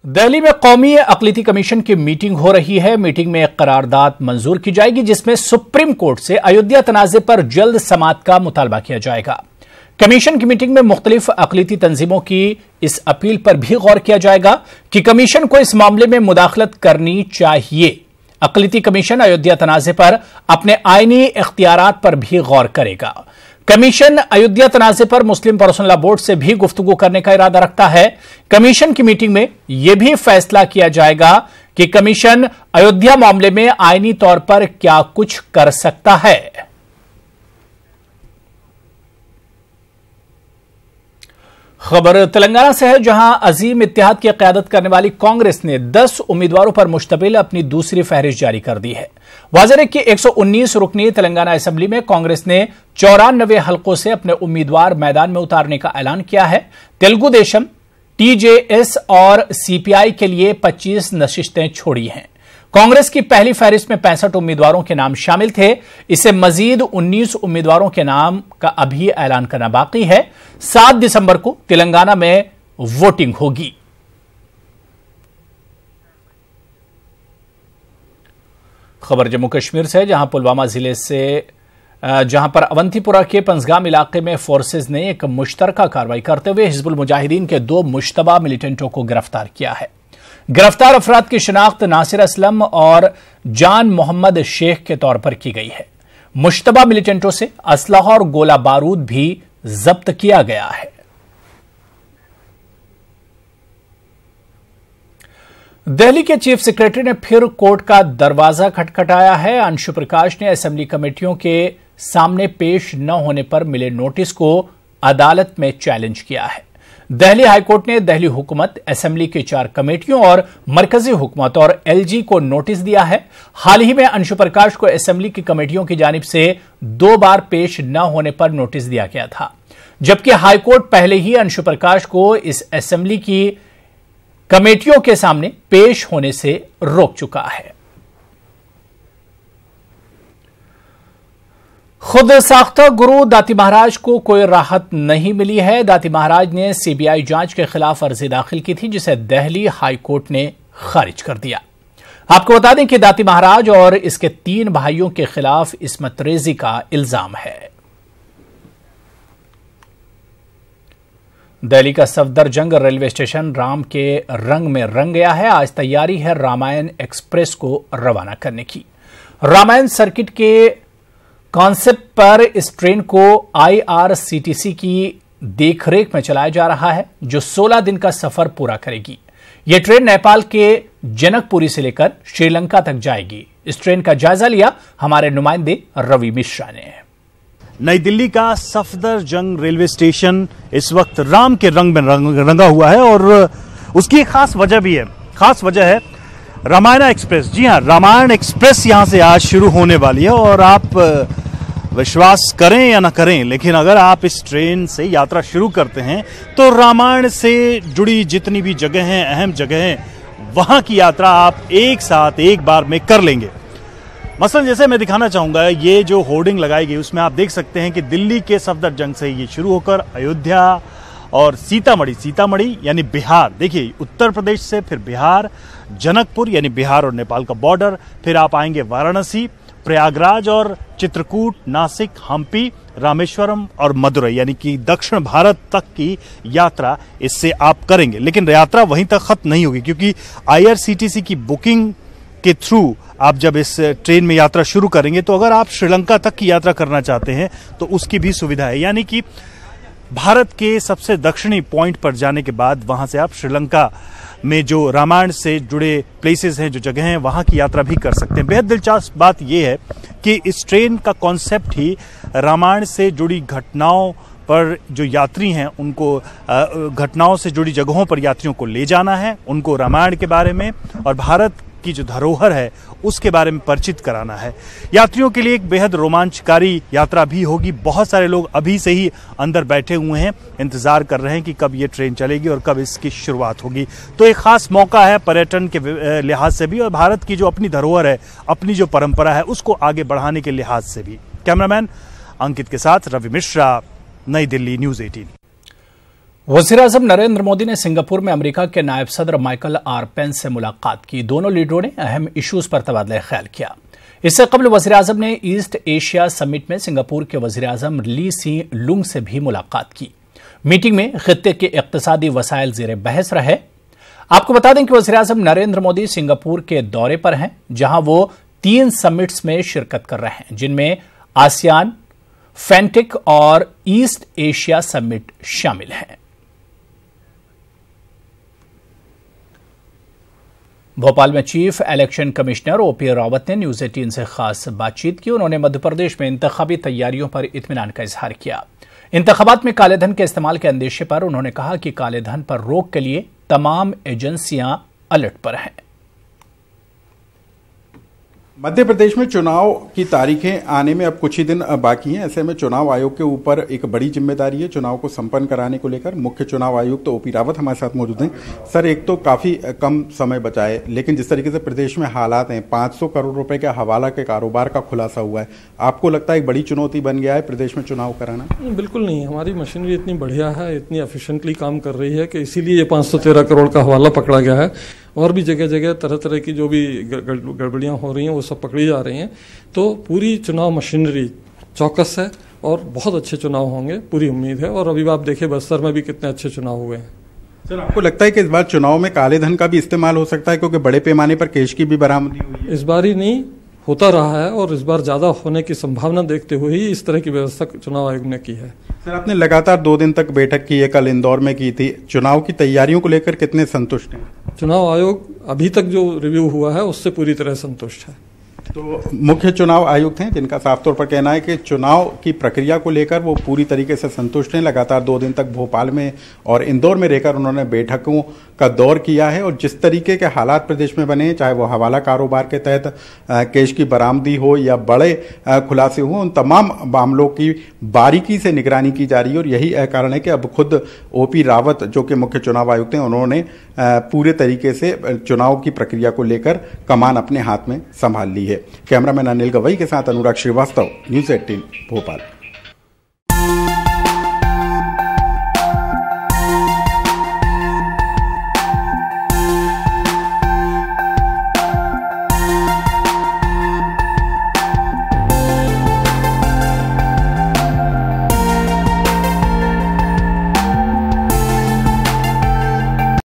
दिल्ली में कौमी अक़लियती कमीशन की मीटिंग हो रही है। मीटिंग में एक करारदाद मंजूर की जाएगी जिसमें सुप्रीम कोर्ट से अयोध्या तनाज़े पर जल्द समाअत का मुतालबा किया जाएगा। कमीशन की मीटिंग में मुख्तलिफ अक़लियती तंजीमों की इस अपील पर भी गौर किया जाएगा कि कमीशन को इस मामले में मुदाखलत करनी चाहिए। अक़लियती कमीशन अयोध्या तनाज़े पर अपने आईनी इख्तियारात पर भी गौर करेगा। कमीशन अयोध्या तनाज़े पर मुस्लिम पर्सनल लॉ बोर्ड से भी गुफ्तगू करने का इरादा रखता है। कमीशन की मीटिंग में यह भी फैसला किया जाएगा कि कमीशन अयोध्या मामले में आईनी तौर पर क्या कुछ कर सकता है। खबर तेलंगाना से है, जहां अजीम इत्तेहाद की क़यादत करने वाली कांग्रेस ने 10 उम्मीदवारों पर मुश्तमिल अपनी दूसरी फहरिस्त जारी कर दी है। वाज़ेह है कि 119 रुकनी तेलंगाना असेंबली में कांग्रेस ने 94 हलकों से अपने उम्मीदवार मैदान में उतारने का ऐलान किया है। तेलुगु देशम, टीजेएस और सीपीआई के लिए 25 नशिस्तें छोड़ी हैं। कांग्रेस की पहली फहरिस्त में 65 उम्मीदवारों के नाम शामिल थे। इसे मजीद 19 उम्मीदवारों के नाम का अभी ऐलान करना बाकी है। 7 दिसंबर को तेलंगाना में वोटिंग होगी। खबर जम्मू कश्मीर से, जहां पुलवामा जिले से जहां पर अवंतीपुरा के पंजगाम इलाके में फोर्सेज ने एक मुश्तरका कार्रवाई करते हुए हिजबुल मुजाहिदीन के 2 मुश्तबा मिलिटेंटों को गिरफ्तार किया है। गिरफ्तार अफराद की शिनाख्त नासिर असलम और जान मोहम्मद शेख के तौर पर की गई है। मुश्तबा मिलिटेंटों से असलहा और गोला बारूद भी जब्त किया गया है। दिल्ली के चीफ सेक्रेटरी ने फिर कोर्ट का दरवाजा खटखटाया है। अंशु प्रकाश ने असेंबली कमेटियों के सामने पेश न होने पर मिले नोटिस को अदालत में चैलेंज किया है। दिल्ली हाईकोर्ट ने दिल्ली हुकूमत, असेंबली की 4 कमेटियों और मरकजी हुकूमत और एलजी को नोटिस दिया है। हाल ही में अंशु प्रकाश को असेंबली की कमेटियों की जानिब से 2 बार पेश न होने पर नोटिस दिया गया था, जबकि हाईकोर्ट पहले ही अंशु प्रकाश को इस असेंबली की कमेटियों के सामने पेश होने से रोक चुका है। खुद साख्ता गुरु दाती महाराज को कोई राहत नहीं मिली है। दाती महाराज ने सीबीआई जांच के खिलाफ अर्जी दाखिल की थी, जिसे दिल्ली हाईकोर्ट ने खारिज कर दिया। आपको बता दें कि दाती महाराज और इसके 3 भाइयों के खिलाफ इस्मत रेजी का इल्जाम है। दिल्ली का सफदरजंग रेलवे स्टेशन राम के रंग में रंग गया है। आज तैयारी है रामायण एक्सप्रेस को रवाना करने की। रामायण सर्किट के कॉन्सेप्ट पर इस ट्रेन को आईआरसीटीसी की देखरेख में चलाया जा रहा है, जो 16 दिन का सफर पूरा करेगी। यह ट्रेन नेपाल के जनकपुरी से लेकर श्रीलंका तक जाएगी। इस ट्रेन का जायजा लिया हमारे नुमाइंदे रवि मिश्रा ने। नई दिल्ली का सफदरजंग रेलवे स्टेशन इस वक्त राम के रंग में रंगा हुआ है और उसकी एक खास वजह भी है। खास वजह है रामायण एक्सप्रेस। जी हां, रामायण एक्सप्रेस यहां से आज शुरू होने वाली है और आप विश्वास करें या ना करें, लेकिन अगर आप इस ट्रेन से यात्रा शुरू करते हैं तो रामायण से जुड़ी जितनी भी जगह हैं, अहम जगह हैं, वहां की यात्रा आप एक साथ एक बार में कर लेंगे। मसलन जैसे मैं दिखाना चाहूंगा, ये जो होर्डिंग लगाई गई उसमें आप देख सकते हैं कि दिल्ली के सफदरजंग से ये शुरू होकर अयोध्या और सीतामढ़ी यानी बिहार, देखिए उत्तर प्रदेश से फिर बिहार, जनकपुर यानी बिहार और नेपाल का बॉर्डर, फिर आप आएंगे वाराणसी, प्रयागराज और चित्रकूट, नासिक, हम्पी, रामेश्वरम और मदुरई, यानी कि दक्षिण भारत तक की यात्रा इससे आप करेंगे। लेकिन यात्रा वहीं तक खत्म नहीं होगी, क्योंकि आईआरसीटीसी की बुकिंग के थ्रू आप जब इस ट्रेन में यात्रा शुरू करेंगे तो अगर आप श्रीलंका तक की यात्रा करना चाहते हैं तो उसकी भी सुविधा है। यानी कि भारत के सबसे दक्षिणी पॉइंट पर जाने के बाद वहां से आप श्रीलंका में जो रामायण से जुड़े प्लेसेस हैं, जो जगह हैं, वहां की यात्रा भी कर सकते हैं। बेहद दिलचस्प बात यह है कि इस ट्रेन का कॉन्सेप्ट ही रामायण से जुड़ी घटनाओं पर जो यात्री हैं उनको घटनाओं से जुड़ी जगहों पर यात्रियों को ले जाना है, उनको रामायण के बारे में और भारत की जो धरोहर है उसके बारे में परिचित कराना है। यात्रियों के लिए एक बेहद रोमांचकारी यात्रा भी होगी। बहुत सारे लोग अभी से ही अंदर बैठे हुए हैं, इंतजार कर रहे हैं कि कब ये ट्रेन चलेगी और कब इसकी शुरुआत होगी। तो एक खास मौका है पर्यटन के लिहाज से भी और भारत की जो अपनी धरोहर है, अपनी जो परंपरा है, उसको आगे बढ़ाने के लिहाज से भी। कैमरामैन अंकित के साथ रवि मिश्रा, नई दिल्ली, न्यूज़ 18। वज़ीर-ए-आज़म नरेंद्र मोदी ने सिंगापुर में अमेरिका के नायब सदर माइकल आर पेंस से मुलाकात की। दोनों लीडरों ने अहम इश्यूज पर तबादला ख्याल किया। इससे कबल वज़ीर-ए-आज़म ने ईस्ट एशिया समिट में सिंगापुर के वज़ीर-ए-आज़म ली सी लुंग से भी मुलाकात की। मीटिंग में खित्ते के इक्तिसादी वसाइल ज़ेर बहस रहे। आपको बता दें कि वज़ीर-ए-आज़म नरेंद्र मोदी सिंगापुर के दौरे पर हैं, जहां वो 3 समिट्स में शिरकत कर रहे हैं, जिनमें आसियान, फेंटिक और ईस्ट एशिया समिट शामिल हैं। भोपाल में chief election commissioner OP Rawat ने न्यूज 18 से खास बातचीत की। उन्होंने मध्य प्रदेश में इंतखाबी तैयारियों पर इत्मीनान का इजहार किया। इंतखाबात में कालेधन के इस्तेमाल के अंदेशे पर उन्होंने कहा कि कालेधन पर रोक के लिए तमाम एजेंसियां अलर्ट पर हैं। मध्य प्रदेश में चुनाव की तारीखें आने में अब कुछ ही दिन बाकी हैं। ऐसे में चुनाव आयोग के ऊपर एक बड़ी जिम्मेदारी है चुनाव को संपन्न कराने को लेकर। मुख्य चुनाव आयुक्त ओपी रावत हमारे साथ मौजूद हैं। सर, एक तो काफी कम समय बचा है, लेकिन जिस तरीके से प्रदेश में हालात हैं, 500 करोड़ रुपए के हवाला के कारोबार का खुलासा हुआ है, आपको लगता है एक बड़ी चुनौती बन गया है प्रदेश में चुनाव कराना? बिल्कुल नहीं, हमारी मशीनरी इतनी बढ़िया है, इतनी एफिशिएंटली काम कर रही है कि इसीलिए ये 513 करोड़ का हवाला पकड़ा गया है। और भी जगह जगह तरह तरह की जो भी गड़बड़ियां हो रही हैं वो सब पकड़ी जा रही हैं। तो पूरी चुनाव मशीनरी चौकस है और बहुत अच्छे चुनाव होंगे, पूरी उम्मीद है। और अभी आप देखिए बस्तर में भी कितने अच्छे चुनाव हुए हैं। सर, आपको लगता है कि इस बार चुनाव में काले धन का भी इस्तेमाल हो सकता है, क्योंकि बड़े पैमाने पर कैश की भी बरामदी हुई है? इस बार ही नहीं, होता रहा है और इस बार ज्यादा होने की संभावना देखते हुए ही इस तरह की व्यवस्था चुनाव आयोग ने की है। सर, आपने लगातार 2 दिन तक बैठक की है, कल इंदौर में की थी। चुनाव की तैयारियों को लेकर कितने संतुष्ट हैं? चुनाव आयोग अभी तक जो रिव्यू हुआ है उससे पूरी तरह संतुष्ट है। तो मुख्य चुनाव आयुक्त हैं जिनका साफ तौर पर कहना है कि चुनाव की प्रक्रिया को लेकर वो पूरी तरीके से संतुष्ट हैं। लगातार 2 दिन तक भोपाल में और इंदौर में रहकर उन्होंने बैठकों का दौर किया है और जिस तरीके के हालात प्रदेश में बने हैं, चाहे वो हवाला कारोबार के तहत कैश की बरामदी हो या बड़े खुलासे हो, उन तमाम मामलों की बारीकी से निगरानी की जा रही है। और यही कारण है कि अब खुद ओपी रावत जो कि मुख्य चुनाव आयुक्त हैं, उन्होंने पूरे तरीके से चुनाव की प्रक्रिया को लेकर कमान अपने हाथ में संभाल ली है। कैमरामैन अनिल गवई के साथ अनुराग श्रीवास्तव, न्यूज़ 18 भोपाल।